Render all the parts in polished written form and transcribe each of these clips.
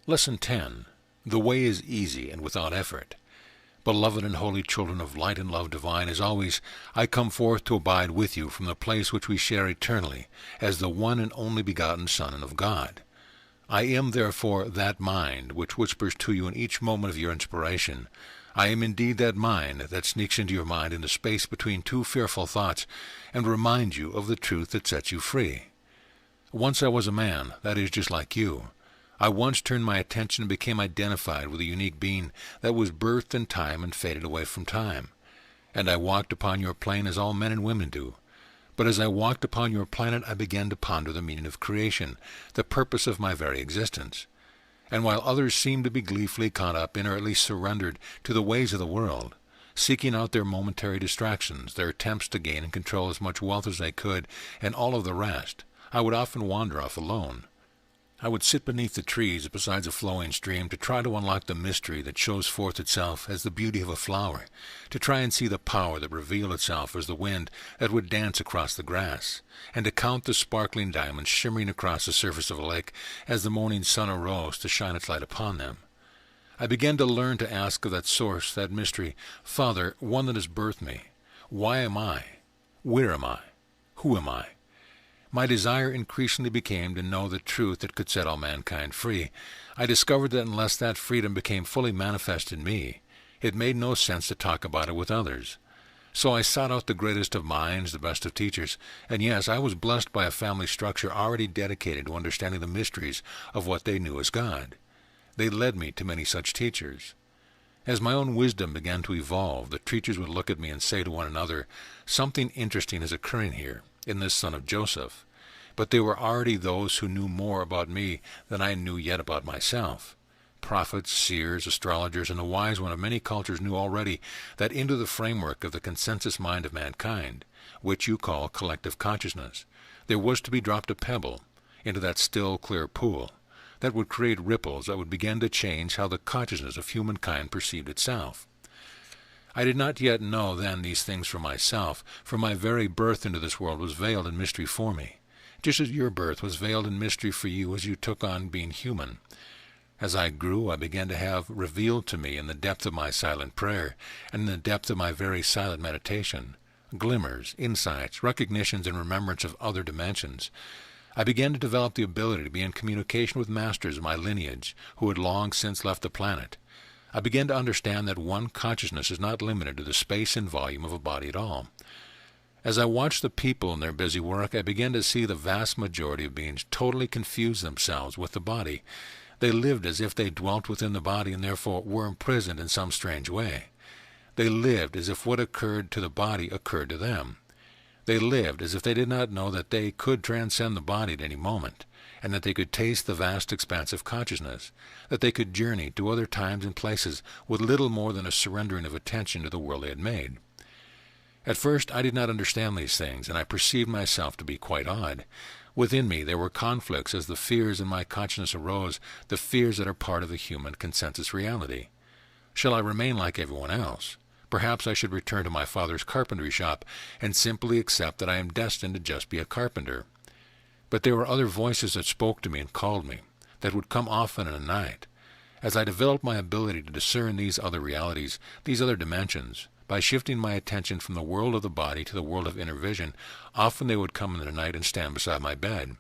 Lesson 10. The way is easy and without effort. Beloved and holy children of light and love divine, as always, I come forth to abide with you from the place which we share eternally, as the one and only begotten Son of God. I am therefore that mind which whispers to you in each moment of your inspiration. I am indeed that mind that sneaks into your mind in the space between two fearful thoughts, and reminds you of the truth that sets you free. Once I was a man, that is, just like you. I once turned my attention and became identified with a unique being that was birthed in time and faded away from time. And I walked upon your plane as all men and women do. But as I walked upon your planet, I began to ponder the meaning of creation, the purpose of my very existence. And while others seemed to be gleefully caught up in, or at least surrendered to the ways of the world, seeking out their momentary distractions, their attempts to gain and control as much wealth as they could, and all of the rest, I would often wander off alone. I would sit beneath the trees beside a flowing stream to try to unlock the mystery that shows forth itself as the beauty of a flower, to try and see the power that revealed itself as the wind that would dance across the grass, and to count the sparkling diamonds shimmering across the surface of a lake as the morning sun arose to shine its light upon them. I began to learn to ask of that source, that mystery, Father, one that has birthed me, why am I? Where am I? Who am I? My desire increasingly became to know the truth that could set all mankind free. I discovered that unless that freedom became fully manifest in me, it made no sense to talk about it with others. So I sought out the greatest of minds, the best of teachers, and yes, I was blessed by a family structure already dedicated to understanding the mysteries of what they knew as God. They led me to many such teachers. As my own wisdom began to evolve, the teachers would look at me and say to one another, "Something interesting is occurring here, in this son of Joseph." But there were already those who knew more about me than I knew yet about myself. Prophets, seers, astrologers, and the wise one of many cultures knew already that into the framework of the consensus mind of mankind, which you call collective consciousness, there was to be dropped a pebble into that still, clear pool that would create ripples that would begin to change how the consciousness of humankind perceived itself. I did not yet know then these things for myself, for my very birth into this world was veiled in mystery for me, just as your birth was veiled in mystery for you as you took on being human. As I grew, I began to have revealed to me in the depth of my silent prayer, and in the depth of my very silent meditation, glimmers, insights, recognitions, and remembrance of other dimensions. I began to develop the ability to be in communication with masters of my lineage who had long since left the planet. I began to understand that one consciousness is not limited to the space and volume of a body at all. As I watched the people in their busy work, I began to see the vast majority of beings totally confuse themselves with the body. They lived as if they dwelt within the body and therefore were imprisoned in some strange way. They lived as if what occurred to the body occurred to them. They lived as if they did not know that they could transcend the body at any moment, and that they could taste the vast expanse of consciousness, that they could journey to other times and places with little more than a surrendering of attention to the world they had made. At first I did not understand these things, and I perceived myself to be quite odd. Within me there were conflicts as the fears in my consciousness arose, the fears that are part of the human consensus reality. Shall I remain like everyone else? Perhaps I should return to my father's carpentry shop and simply accept that I am destined to just be a carpenter. But there were other voices that spoke to me and called me, that would come often in the night. As I developed my ability to discern these other realities, these other dimensions, by shifting my attention from the world of the body to the world of inner vision, often they would come in the night and stand beside my bed.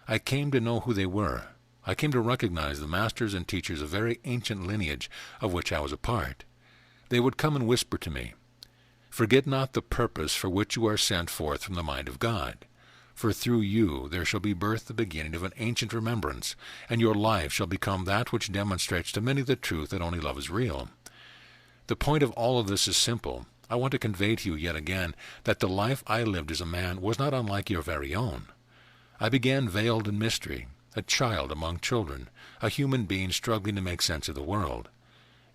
I came to know who they were. I came to recognize the masters and teachers of very ancient lineage of which I was a part. They would come and whisper to me, "Forget not the purpose for which you are sent forth from the mind of God. For through you there shall be birthed the beginning of an ancient remembrance, and your life shall become that which demonstrates to many the truth that only love is real." The point of all of this is simple. I want to convey to you yet again that the life I lived as a man was not unlike your very own. I began veiled in mystery, a child among children, a human being struggling to make sense of the world.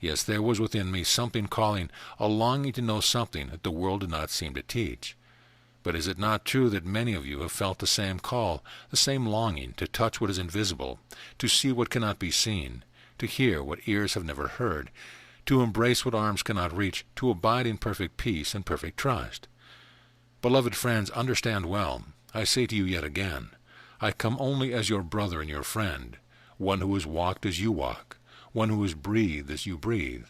Yes, there was within me something calling, a longing to know something that the world did not seem to teach. But is it not true that many of you have felt the same call, the same longing to touch what is invisible, to see what cannot be seen, to hear what ears have never heard, to embrace what arms cannot reach, to abide in perfect peace and perfect trust? Beloved friends, understand well, I say to you yet again, I come only as your brother and your friend, one who has walked as you walk, one who has breathed as you breathe,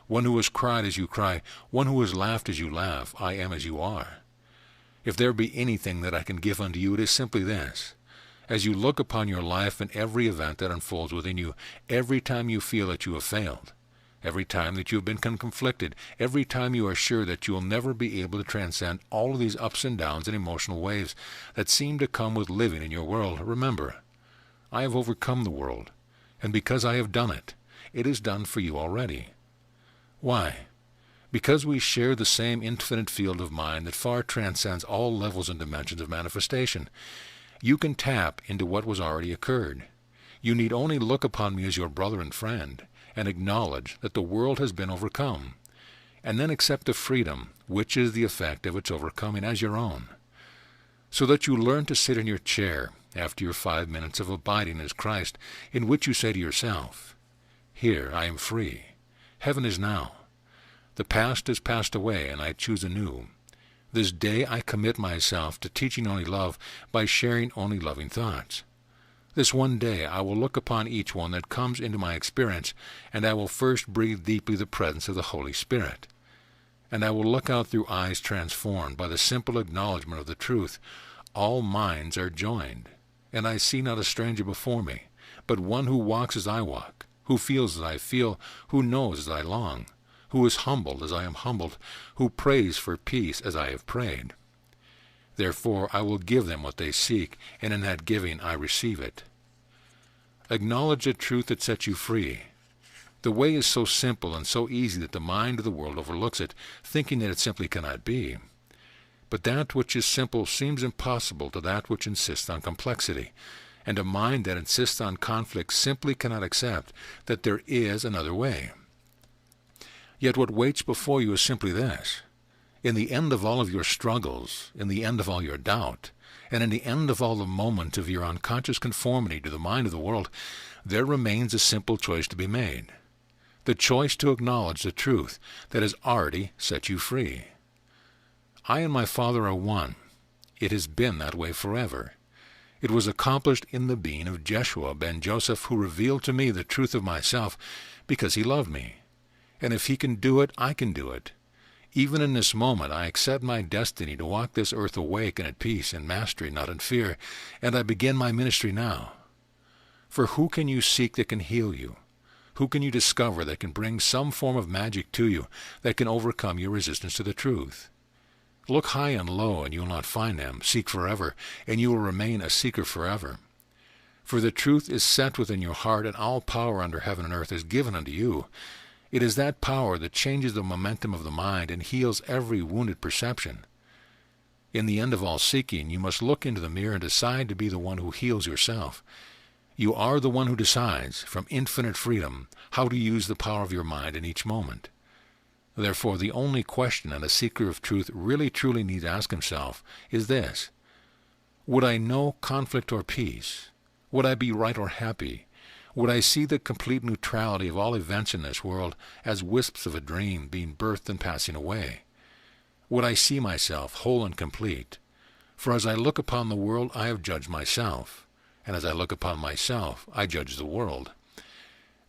one who has cried as you cry, one who has laughed as you laugh. I am as you are. If there be anything that I can give unto you, it is simply this. As you look upon your life and every event that unfolds within you, every time you feel that you have failed, every time that you have been conflicted, every time you are sure that you will never be able to transcend all of these ups and downs and emotional waves that seem to come with living in your world, remember, I have overcome the world, and because I have done it, it is done for you already. Why? Because we share the same infinite field of mind that far transcends all levels and dimensions of manifestation. You can tap into what was already occurred. You need only look upon me as your brother and friend, and acknowledge that the world has been overcome, and then accept the freedom which is the effect of its overcoming as your own, so that you learn to sit in your chair after your 5 minutes of abiding as Christ, in which you say to yourself, here I am free. Heaven is now. The past has passed away, and I choose anew. This day I commit myself to teaching only love by sharing only loving thoughts. This one day I will look upon each one that comes into my experience, and I will first breathe deeply the presence of the Holy Spirit. And I will look out through eyes transformed by the simple acknowledgement of the truth. All minds are joined, and I see not a stranger before me, but one who walks as I walk, who feels as I feel, who knows as I long, who is humbled as I am humbled, who prays for peace as I have prayed. Therefore I will give them what they seek, and in that giving I receive it. Acknowledge the truth that sets you free. The way is so simple and so easy that the mind of the world overlooks it, thinking that it simply cannot be. But that which is simple seems impossible to that which insists on complexity, and a mind that insists on conflict simply cannot accept that there is another way. Yet what waits before you is simply this. In the end of all of your struggles, in the end of all your doubt, and in the end of all the moments of your unconscious conformity to the mind of the world, there remains a simple choice to be made. The choice to acknowledge the truth that has already set you free. I and my Father are one. It has been that way forever. It was accomplished in the being of Jeshua ben Joseph, who revealed to me the truth of myself because he loved me. And if he can do it, I can do it. Even in this moment I accept my destiny to walk this earth awake and at peace, in mastery, not in fear, and I begin my ministry now. For who can you seek that can heal you? Who can you discover that can bring some form of magic to you, that can overcome your resistance to the truth? Look high and low, and you will not find them. Seek forever, and you will remain a seeker forever. For the truth is set within your heart, and all power under heaven and earth is given unto you. It is that power that changes the momentum of the mind and heals every wounded perception. In the end of all seeking, you must look into the mirror and decide to be the one who heals yourself. You are the one who decides, from infinite freedom, how to use the power of your mind in each moment. Therefore, the only question that a seeker of truth really truly needs to ask himself is this: would I know conflict or peace? Would I be right or happy? Would I see the complete neutrality of all events in this world as wisps of a dream being birthed and passing away? Would I see myself whole and complete? For as I look upon the world, I have judged myself, and as I look upon myself, I judge the world.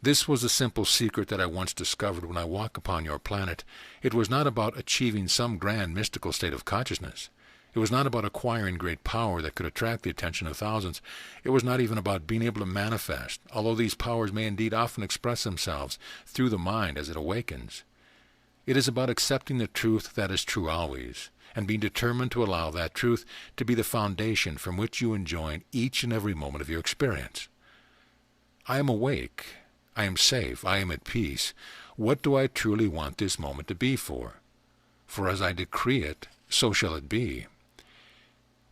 This was the simple secret that I once discovered when I walked upon your planet. It was not about achieving some grand mystical state of consciousness. It was not about acquiring great power that could attract the attention of thousands. It was not even about being able to manifest, although these powers may indeed often express themselves through the mind as it awakens. It is about accepting the truth that is true always, and being determined to allow that truth to be the foundation from which you enjoy each and every moment of your experience. I am awake. I am safe. I am at peace. What do I truly want this moment to be for? For as I decree it, so shall it be.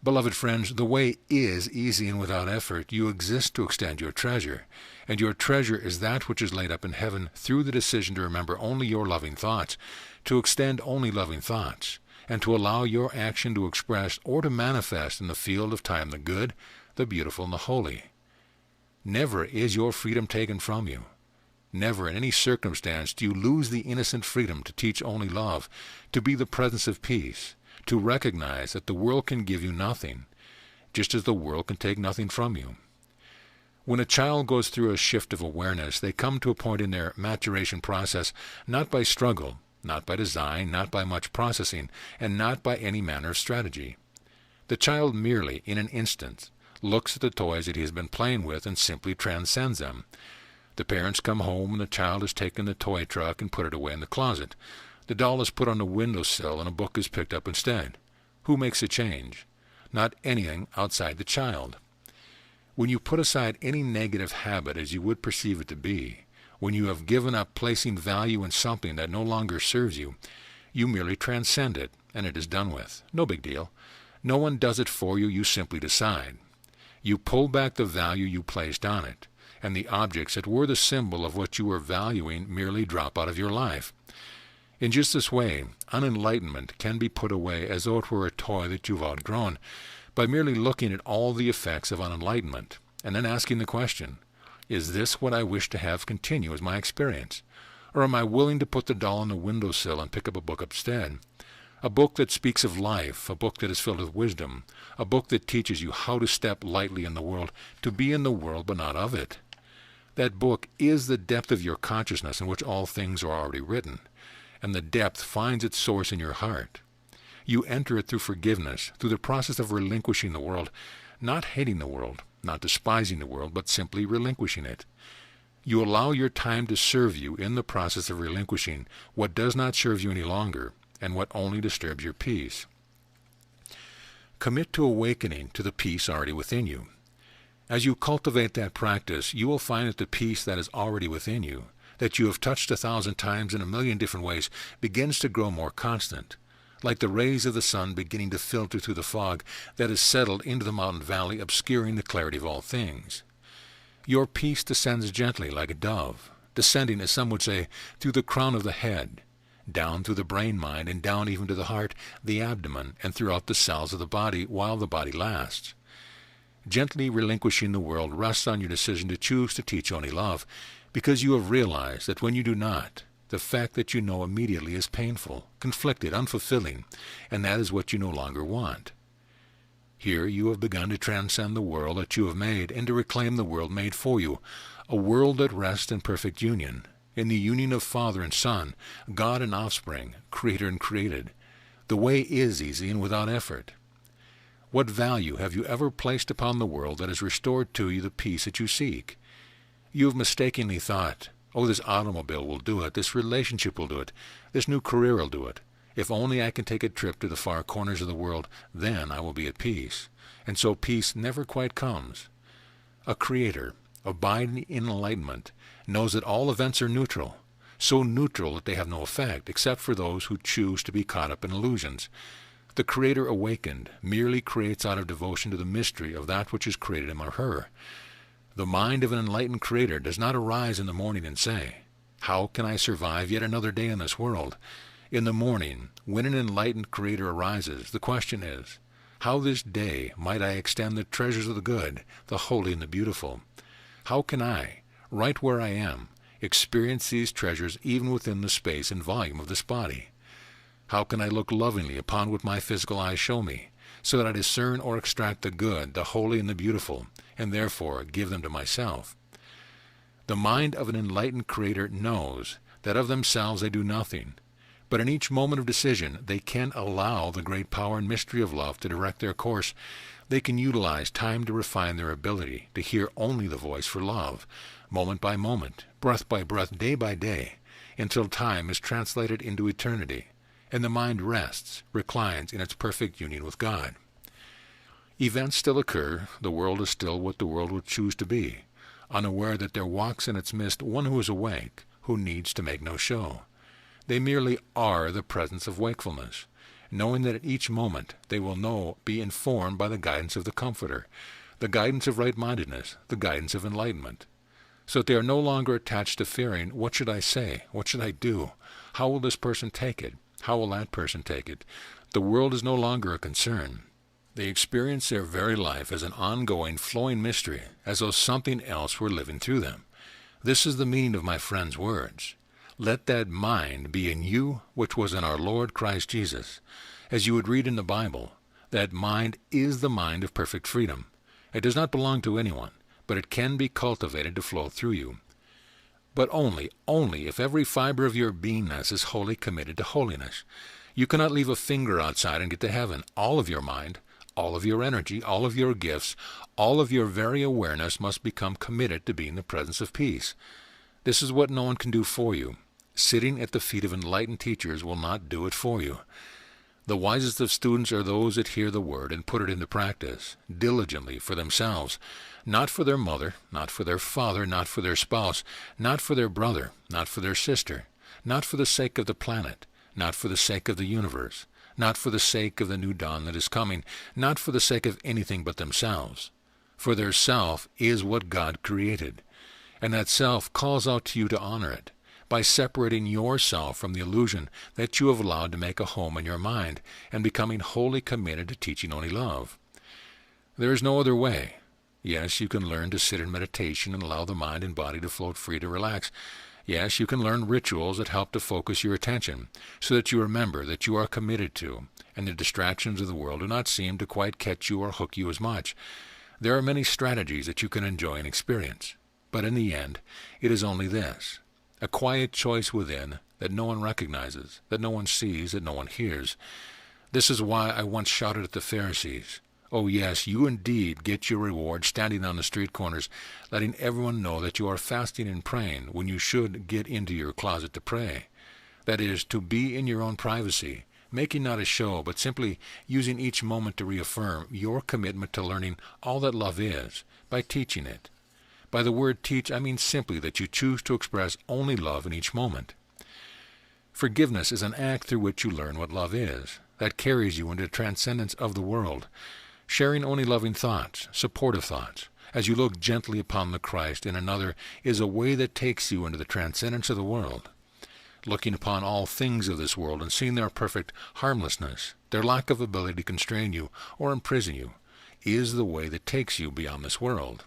Beloved friends, the way is easy and without effort. You exist to extend your treasure, and your treasure is that which is laid up in heaven through the decision to remember only your loving thoughts, to extend only loving thoughts, and to allow your action to express or to manifest in the field of time the good, the beautiful, and the holy. Never is your freedom taken from you. Never in any circumstance do you lose the innocent freedom to teach only love, to be the presence of peace, to recognize that the world can give you nothing, just as the world can take nothing from you. When a child goes through a shift of awareness, they come to a point in their maturation process not by struggle, not by design, not by much processing, and not by any manner of strategy. The child merely, in an instant, looks at the toys that he has been playing with and simply transcends them. The parents come home and the child has taken the toy truck and put it away in the closet. The doll is put on the windowsill and a book is picked up instead. Who makes a change? Not anything outside the child. When you put aside any negative habit as you would perceive it to be, when you have given up placing value in something that no longer serves you, you merely transcend it, and it is done with. No big deal. No one does it for you, you simply decide. You pull back the value you placed on it, and the objects that were the symbol of what you were valuing merely drop out of your life. In just this way, unenlightenment can be put away as though it were a toy that you've outgrown, by merely looking at all the effects of unenlightenment, and then asking the question, is this what I wish to have continue as my experience? Or am I willing to put the doll on the windowsill and pick up a book instead? A book that speaks of life, a book that is filled with wisdom, a book that teaches you how to step lightly in the world, to be in the world but not of it. That book is the depth of your consciousness in which all things are already written, and the depth finds its source in your heart. You enter it through forgiveness, through the process of relinquishing the world, not hating the world, not despising the world, but simply relinquishing it. You allow your time to serve you in the process of relinquishing what does not serve you any longer, and what only disturbs your peace. Commit to awakening to the peace already within you. As you cultivate that practice, you will find that the peace that is already within you, that you have touched 1,000 times in a million different ways, begins to grow more constant, like the rays of the sun beginning to filter through the fog that has settled into the mountain valley, obscuring the clarity of all things. Your peace descends gently like a dove, descending, as some would say, through the crown of the head, down through the brain-mind, and down even to the heart, the abdomen, and throughout the cells of the body while the body lasts. Gently relinquishing the world rests on your decision to choose to teach only love, because you have realized that when you do not, the fact that you know immediately is painful, conflicted, unfulfilling, and that is what you no longer want. Here you have begun to transcend the world that you have made and to reclaim the world made for you, a world that rests in perfect union, in the union of Father and Son, God and offspring, Creator and created. The way is easy and without effort. What value have you ever placed upon the world that has restored to you the peace that you seek? You have mistakenly thought, oh, this automobile will do it, this relationship will do it, this new career will do it. If only I can take a trip to the far corners of the world, then I will be at peace. And so peace never quite comes. A creator, abiding in enlightenment, knows that all events are neutral, so neutral that they have no effect, except for those who choose to be caught up in illusions. The Creator awakened merely creates out of devotion to the mystery of that which is created him or her. The mind of an enlightened Creator does not arise in the morning and say, how can I survive yet another day in this world? In the morning, when an enlightened Creator arises, the question is, how this day might I extend the treasures of the good, the holy, and the beautiful? How can I, right where I am, experience these treasures even within the space and volume of this body? How can I look lovingly upon what my physical eyes show me, so that I discern or extract the good, the holy, and the beautiful, and therefore give them to myself? The mind of an enlightened Creator knows that of themselves they do nothing, but in each moment of decision they can allow the great power and mystery of love to direct their course. They can utilize time to refine their ability to hear only the voice for love, moment by moment, breath by breath, day by day, until time is translated into eternity, and the mind rests, reclines in its perfect union with God. Events still occur, the world is still what the world would choose to be, unaware that there walks in its midst one who is awake, who needs to make no show. They merely are the presence of wakefulness, knowing that at each moment they will be informed by the guidance of the Comforter, the guidance of right-mindedness, the guidance of enlightenment, so that they are no longer attached to fearing, what should I say, what should I do, how will this person take it, how will that person take it? The world is no longer a concern. They experience their very life as an ongoing, flowing mystery, as though something else were living through them. This is the meaning of my friend's words. Let that mind be in you which was in our Lord Christ Jesus. As you would read in the Bible, that mind is the mind of perfect freedom. It does not belong to anyone, but it can be cultivated to flow through you. But only if every fiber of your beingness is wholly committed to holiness. You cannot leave a finger outside and get to heaven. All of your mind, all of your energy, all of your gifts, all of your very awareness must become committed to be in the presence of peace. This is what no one can do for you. Sitting at the feet of enlightened teachers will not do it for you. The wisest of students are those that hear the word and put it into practice, diligently for themselves, not for their mother, not for their father, not for their spouse, not for their brother, not for their sister, not for the sake of the planet, not for the sake of the universe, not for the sake of the new dawn that is coming, not for the sake of anything but themselves. For their self is what God created, and that self calls out to you to honor it, by separating yourself from the illusion that you have allowed to make a home in your mind, and becoming wholly committed to teaching only love. There is no other way. Yes, you can learn to sit in meditation and allow the mind and body to float free to relax. Yes, you can learn rituals that help to focus your attention, so that you remember that you are committed to, and the distractions of the world do not seem to quite catch you or hook you as much. There are many strategies that you can enjoy and experience, but in the end, it is only this: a quiet choice within that no one recognizes, that no one sees, that no one hears. This is why I once shouted at the Pharisees, "Oh yes, you indeed get your reward standing on the street corners, letting everyone know that you are fasting and praying when you should get into your closet to pray. That is, to be in your own privacy, making not a show, but simply using each moment to reaffirm your commitment to learning all that love is, by teaching it. By the word teach, I mean simply that you choose to express only love in each moment. Forgiveness is an act through which you learn what love is, that carries you into the transcendence of the world. Sharing only loving thoughts, supportive thoughts, as you look gently upon the Christ in another, is a way that takes you into the transcendence of the world. Looking upon all things of this world and seeing their perfect harmlessness, their lack of ability to constrain you or imprison you, is the way that takes you beyond this world.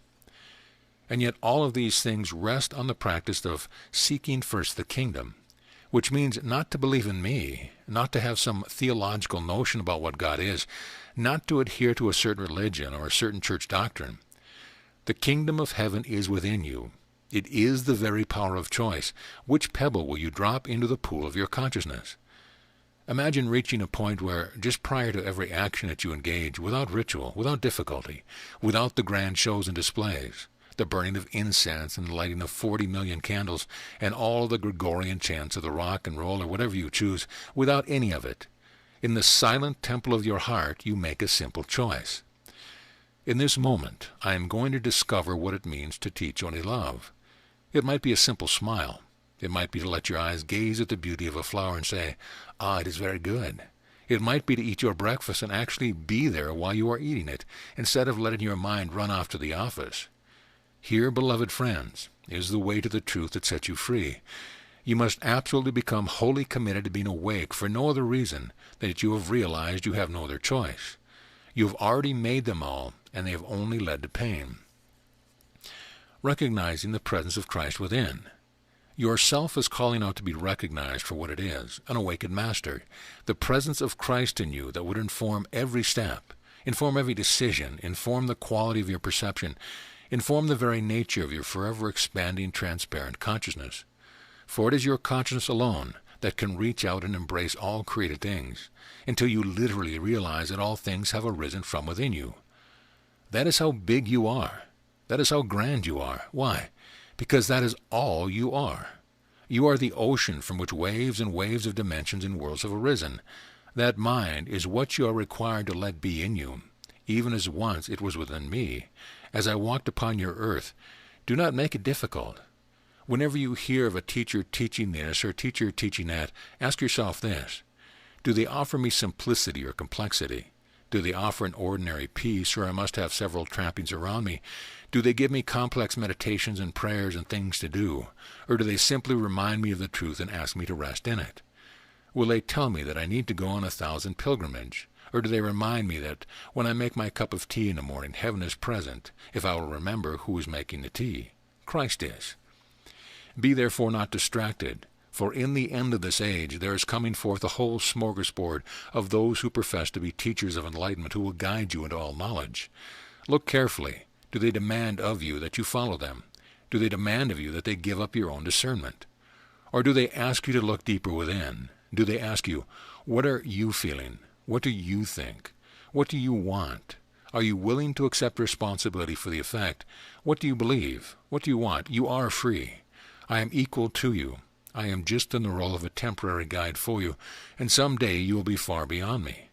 And yet all of these things rest on the practice of seeking first the kingdom, which means not to believe in me, not to have some theological notion about what God is, not to adhere to a certain religion or a certain church doctrine. The kingdom of heaven is within you. It is the very power of choice. Which pebble will you drop into the pool of your consciousness? Imagine reaching a point where, just prior to every action that you engage, without ritual, without difficulty, without the grand shows and displays, the burning of incense and the lighting of 40 million candles, and all the Gregorian chants of the rock and roll or whatever you choose, without any of it, in the silent temple of your heart you make a simple choice. In this moment, I am going to discover what it means to teach only love. It might be a simple smile. It might be to let your eyes gaze at the beauty of a flower and say, "Ah, it is very good." It might be to eat your breakfast and actually be there while you are eating it, instead of letting your mind run off to the office. Here, beloved friends, is the way to the truth that sets you free. You must absolutely become wholly committed to being awake for no other reason than that you have realized you have no other choice. You have already made them all, and they have only led to pain. Recognizing the presence of Christ within. Yourself is calling out to be recognized for what it is, an awakened master, the presence of Christ in you that would inform every step, inform every decision, inform the quality of your perception, inform the very nature of your forever expanding transparent consciousness. For it is your consciousness alone that can reach out and embrace all created things, until you literally realize that all things have arisen from within you. That is how big you are. That is how grand you are. Why? Because that is all you are. You are the ocean from which waves and waves of dimensions and worlds have arisen. That mind is what you are required to let be in you, even as once it was within me, as I walked upon your earth. Do not make it difficult. Whenever you hear of a teacher teaching this or teacher teaching that, ask yourself this: do they offer me simplicity or complexity? Do they offer an ordinary peace, or I must have several trappings around me? Do they give me complex meditations and prayers and things to do? Or do they simply remind me of the truth and ask me to rest in it? Will they tell me that I need to go on 1,000 pilgrimage? Or do they remind me that when I make my cup of tea in the morning, heaven is present, if I will remember who is making the tea? Christ is. Be therefore not distracted, for in the end of this age there is coming forth a whole smorgasbord of those who profess to be teachers of enlightenment, who will guide you into all knowledge. Look carefully. Do they demand of you that you follow them? Do they demand of you that they give up your own discernment? Or do they ask you to look deeper within? Do they ask you, what are you feeling? What do you think? What do you want? Are you willing to accept responsibility for the effect? What do you believe? What do you want? You are free. I am equal to you. I am just in the role of a temporary guide for you, and some day you will be far beyond me.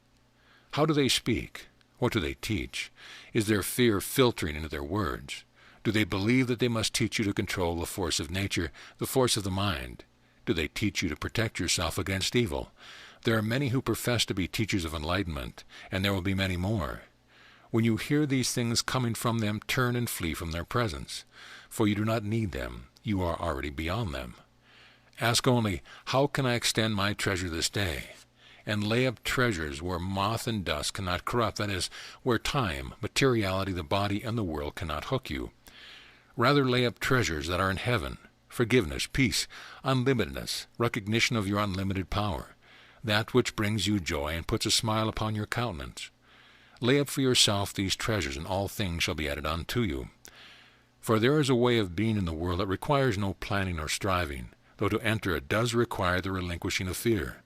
How do they speak? What do they teach? Is their fear filtering into their words? Do they believe that they must teach you to control the force of nature, the force of the mind? Do they teach you to protect yourself against evil? There are many who profess to be teachers of enlightenment, and there will be many more. When you hear these things coming from them, turn and flee from their presence, for you do not need them. You are already beyond them. Ask only, how can I extend my treasure this day? And lay up treasures where moth and dust cannot corrupt, that is, where time, materiality, the body, and the world cannot hook you. Rather lay up treasures that are in heaven, forgiveness, peace, unlimitedness, recognition of your unlimited power, that which brings you joy and puts a smile upon your countenance. Lay up for yourself these treasures, and all things shall be added unto you. For there is a way of being in the world that requires no planning or striving, though to enter it does require the relinquishing of fear.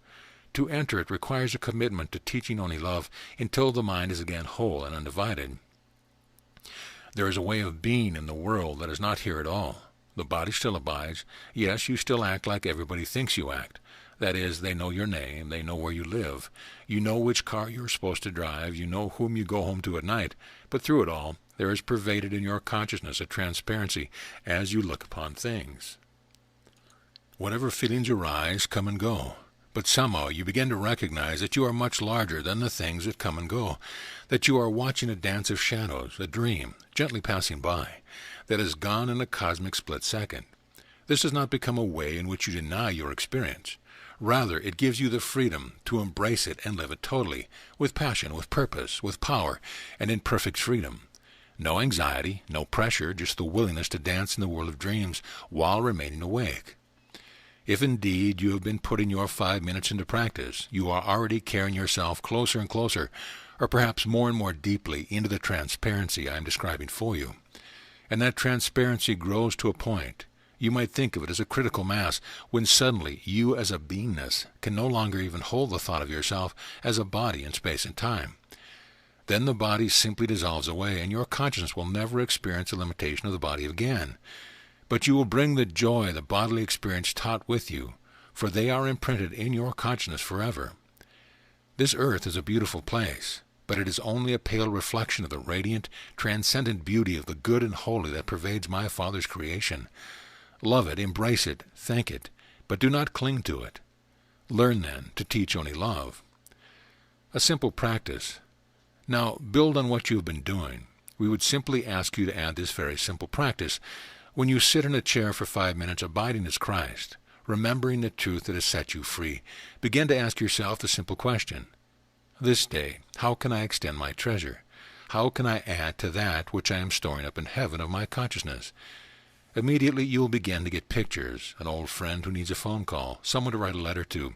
To enter it requires a commitment to teaching only love until the mind is again whole and undivided. There is a way of being in the world that is not here at all. The body still abides. Yes, you still act like everybody thinks you act. That is, they know your name, they know where you live. You know which car you're supposed to drive, you know whom you go home to at night. But through it all, there is pervaded in your consciousness a transparency as you look upon things. Whatever feelings arise come and go. But somehow you begin to recognize that you are much larger than the things that come and go, that you are watching a dance of shadows, a dream, gently passing by, that is gone in a cosmic split second. This does not become a way in which you deny your experience. Rather, it gives you the freedom to embrace it and live it totally, with passion, with purpose, with power, and in perfect freedom. No anxiety, no pressure, just the willingness to dance in the world of dreams while remaining awake. If indeed you have been putting your 5 minutes into practice, you are already carrying yourself closer and closer, or perhaps more and more deeply, into the transparency I am describing for you. And that transparency grows to a point, you might think of it as a critical mass, when suddenly you as a beingness can no longer even hold the thought of yourself as a body in space and time. Then the body simply dissolves away, and your consciousness will never experience a limitation of the body again. But you will bring the joy the bodily experience taught with you, for they are imprinted in your consciousness forever. This earth is a beautiful place, but it is only a pale reflection of the radiant, transcendent beauty of the good and holy that pervades my Father's creation. Love it, embrace it, thank it, but do not cling to it. Learn, then, to teach only love. A simple practice. Now, build on what you have been doing. We would simply ask you to add this very simple practice. When you sit in a chair for 5 minutes, abiding as Christ, remembering the truth that has set you free, begin to ask yourself the simple question, this day, how can I extend my treasure? How can I add to that which I am storing up in heaven of my consciousness? Immediately you will begin to get pictures, an old friend who needs a phone call, someone to write a letter to.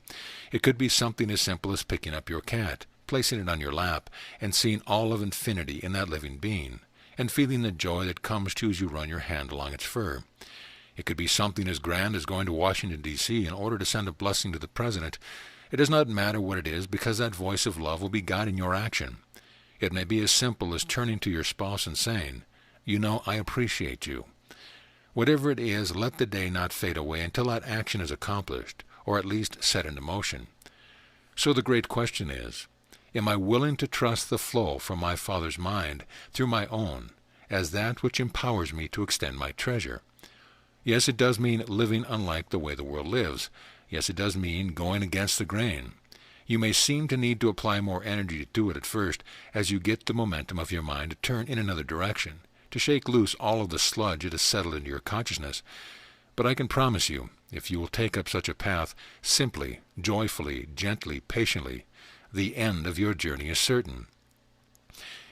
It could be something as simple as picking up your cat, placing it on your lap, and seeing all of infinity in that living being, and feeling the joy that comes to you as you run your hand along its fur. It could be something as grand as going to Washington, D.C. in order to send a blessing to the President. It does not matter what it is, because that voice of love will be guiding your action. It may be as simple as turning to your spouse and saying, "You know, I appreciate you." Whatever it is, let the day not fade away until that action is accomplished, or at least set into motion. So the great question is, am I willing to trust the flow from my Father's mind through my own as that which empowers me to extend my treasure? Yes, it does mean living unlike the way the world lives. Yes, it does mean going against the grain. You may seem to need to apply more energy to do it at first, as you get the momentum of your mind to turn in another direction, to shake loose all of the sludge it has settled into your consciousness. But I can promise you, if you will take up such a path, simply, joyfully, gently, patiently, the end of your journey is certain.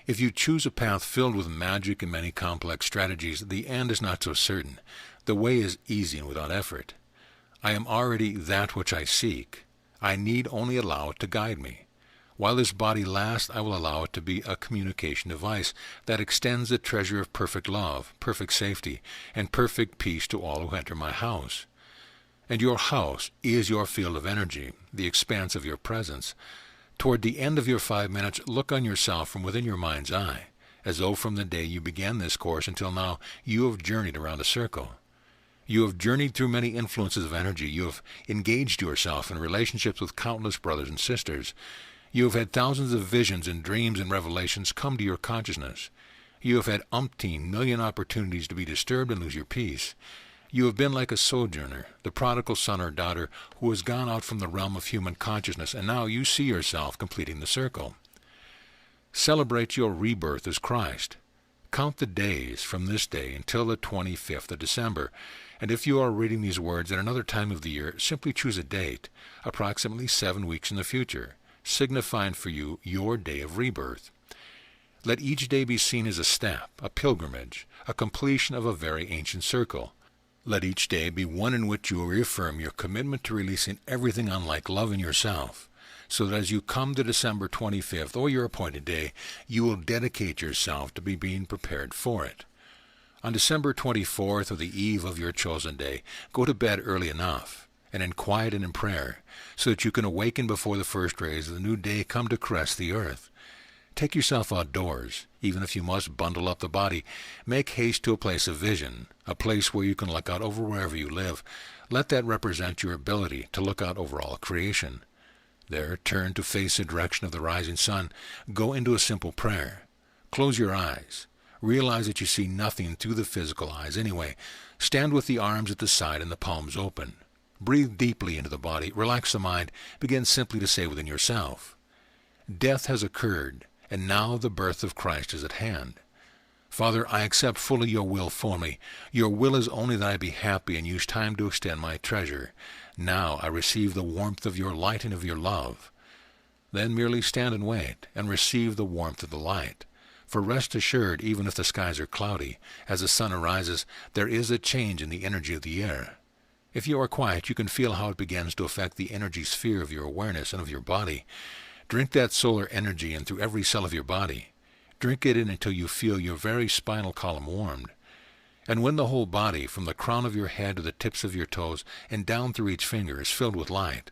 If you choose a path filled with magic and many complex strategies, the end is not so certain. The way is easy and without effort. I am already that which I seek. I need only allow it to guide me. While this body lasts, I will allow it to be a communication device that extends the treasure of perfect love, perfect safety, and perfect peace to all who enter my house. And your house is your field of energy, the expanse of your presence. Toward the end of your 5 minutes, look on yourself from within your mind's eye, as though from the day you began this course until now you have journeyed around a circle. You have journeyed through many influences of energy. You have engaged yourself in relationships with countless brothers and sisters. You have had thousands of visions and dreams and revelations come to your consciousness. You have had umpteen million opportunities to be disturbed and lose your peace. You have been like a sojourner, the prodigal son or daughter who has gone out from the realm of human consciousness, and now you see yourself completing the circle. Celebrate your rebirth as Christ. Count the days from this day until the 25th of December, and if you are reading these words at another time of the year, simply choose a date, approximately 7 weeks in the future, signifying for you your day of rebirth. Let each day be seen as a step, a pilgrimage, a completion of a very ancient circle. Let each day be one in which you will reaffirm your commitment to releasing everything unlike love in yourself, so that as you come to December 25th or your appointed day, you will dedicate yourself to be being prepared for it. On December 24th, or the eve of your chosen day, go to bed early enough, and in quiet and in prayer, so that you can awaken before the first rays of the new day come to caress the earth. Take yourself outdoors, even if you must bundle up the body. Make haste to a place of vision, a place where you can look out over wherever you live. Let that represent your ability to look out over all creation. There, turn to face the direction of the rising sun. Go into a simple prayer. Close your eyes. Realize that you see nothing through the physical eyes anyway. Stand with the arms at the side and the palms open. Breathe deeply into the body. Relax the mind. Begin simply to say within yourself, "Death has occurred, and now the birth of Christ is at hand. Father, I accept fully your will for me. Your will is only that I be happy and use time to extend my treasure. Now I receive the warmth of your light and of your love." Then merely stand and wait, and receive the warmth of the light. For rest assured, even if the skies are cloudy, as the sun arises, there is a change in the energy of the air. If you are quiet, you can feel how it begins to affect the energy sphere of your awareness and of your body. Drink that solar energy in through every cell of your body. Drink it in until you feel your very spinal column warmed. And when the whole body, from the crown of your head to the tips of your toes and down through each finger, is filled with light,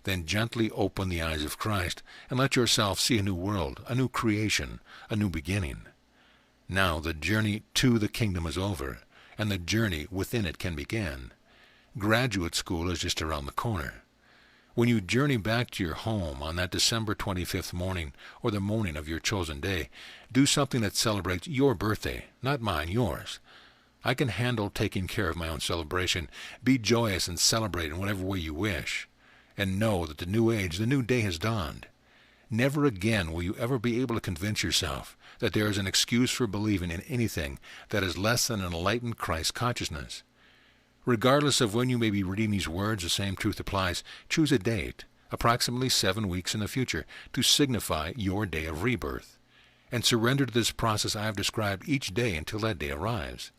then gently open the eyes of Christ and let yourself see a new world, a new creation, a new beginning. Now the journey to the kingdom is over, and the journey within it can begin. Graduate school is just around the corner. When you journey back to your home on that December 25th morning, or the morning of your chosen day, do something that celebrates your birthday, not mine, yours. I can handle taking care of my own celebration. Be joyous and celebrate in whatever way you wish. And know that the new age, the new day has dawned. Never again will you ever be able to convince yourself that there is an excuse for believing in anything that is less than an enlightened Christ consciousness. Regardless of when you may be reading these words, the same truth applies. Choose a date, approximately 7 weeks in the future, to signify your day of rebirth, and surrender to this process I have described each day until that day arrives.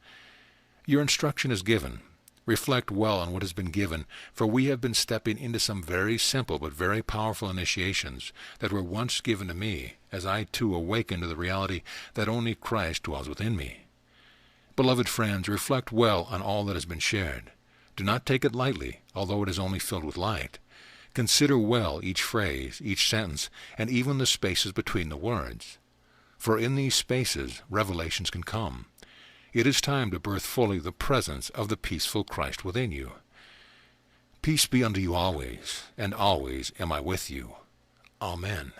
Your instruction is given. Reflect well on what has been given, for we have been stepping into some very simple but very powerful initiations that were once given to me, as I too awakened to the reality that only Christ dwells within me. Beloved friends, reflect well on all that has been shared. Do not take it lightly, although it is only filled with light. Consider well each phrase, each sentence, and even the spaces between the words. For in these spaces, revelations can come. It is time to birth fully the presence of the peaceful Christ within you. Peace be unto you always, and always am I with you. Amen.